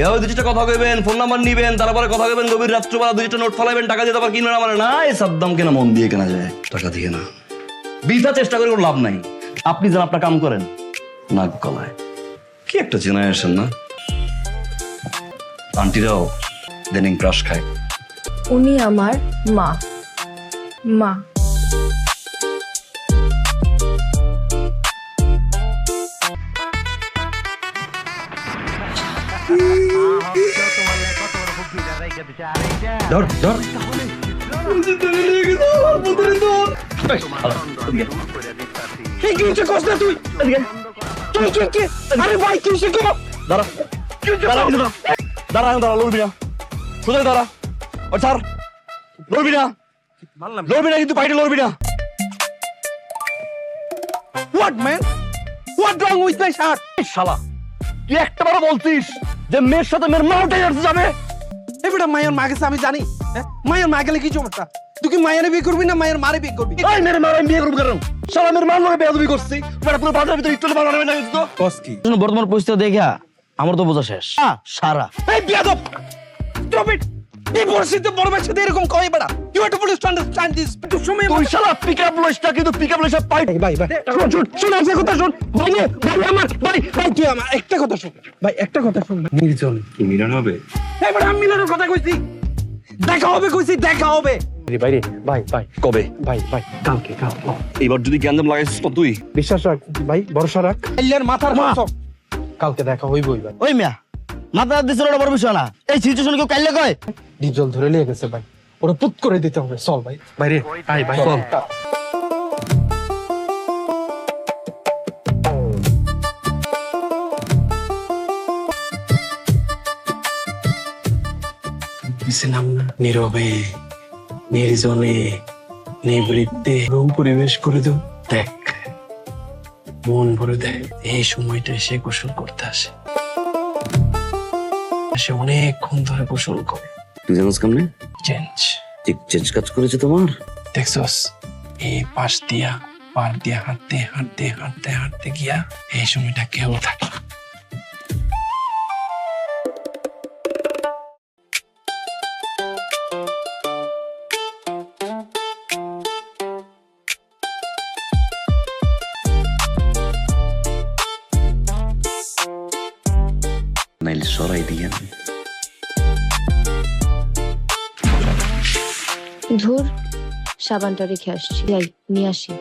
এভাবে দুইটা কথা কইবেন, ফোন নাম্বার নিবেন, তারপরে কথা কইবেন, গভীর রাত্রবেলা দুইটা নোট ফলাইবেন, টাকা দিয়ে আবার কিনবেন আমার না। এই সাদ্দাম কেনা মন দিয়ে কেনা যায়, টাকা দিয়ে না। বিধা চেষ্টা করে কোনো লাভ নাই। আপনি যেন আপনার কাম করেন, নাক গলায় কি একটা জেনারেশন না। আন্টিরাও দেনিং ক্রাশ খায়। উনি আমার মা। মা ধর ধর কিন্তু পাইটে লড়বি না। What man? What wrong with my shirt? শালা তুই একটা বার বলছিস যে মেয়ের সাথে মেয়ের মাও টাইগার্স যাবে। এই বেটা মায়ের মা গেছে আমি জানি। মায়ের মা গেলে কি সমস্যা? তুই কি মায়ের বিয়ে করবি না মায়ের মারে বিয়ে করবি? এই মেয়ের মার আমি বিয়ে করব কেন? শালা মেয়ের মার লগে বেয়াদবি করছি। বেটা পুরো বাজারের ভিতরে ইট্টলে বানানো না তো। কস কি? বর্তমান পরিস্থিতি দেখা আমার তো বোঝা শেষ। সারা এই বিয়াদব! Stop it! এই পরিস্থিতিতে বড় ভাইয়ের সাথে এরকম কয় বেটা? You have to put understand this. একটু সময় তুই শালা পিকআপ লইছটা কিন্তু পিকআপ লইছা পাই। ভাই শোন একটা কথা শোন। ভাই আমার ভাই তুই আমার একটা কথা শোন। ভাই একটা কথা শোন। নির্জন কি মিলন হবে? এই বেটা আমি মিলানোর কথা কইছি। দেখা হবে কইছি দেখা হবে। বাইরে ভাই ভাই কবে? ভাই ভাই কালকে এবার যদি গ্যাঞ্জাম লাগাইছিস তো তুই। বিশ্বাস রাখ ভাই, ভরসা রাখ। এলিয়ার মাথার কসম। কালকে দেখা হইবই ভাই। ওই মিয়া মাথা দিছিল ওটা বড় বিষয় না। এই সিচুয়েশন কেউ কাইলে কয় ডিজল ধরে লিয়ে গেছে ভাই। ওরা পুত করে দিতে হবে। চল ভাই। বাইরে ভাই ভাই চল। ছিলাম না নীরবে নির্জনে নিবৃত্তে রুম পরিবেশ করে দেব। দেখ মন ভরে দেয় এই সময়টা সে গোসল করতে আসে। সে অনেকক্ষণ ধরে গোসল করে। তুই জানিস কেমনে? চেঞ্জ চেঞ্জ কাজ করেছে তোমার? দেখছস এই পাশ দিয়া পার দিয়া হাঁটতে হাঁটতে হাঁটতে হাঁটতে গিয়া এই সময়টা কেউ থাকে না। নাইলে সরাই দিয়ে ধুর, সাবানটা রেখে আসছি, যাই নিয়ে আসি।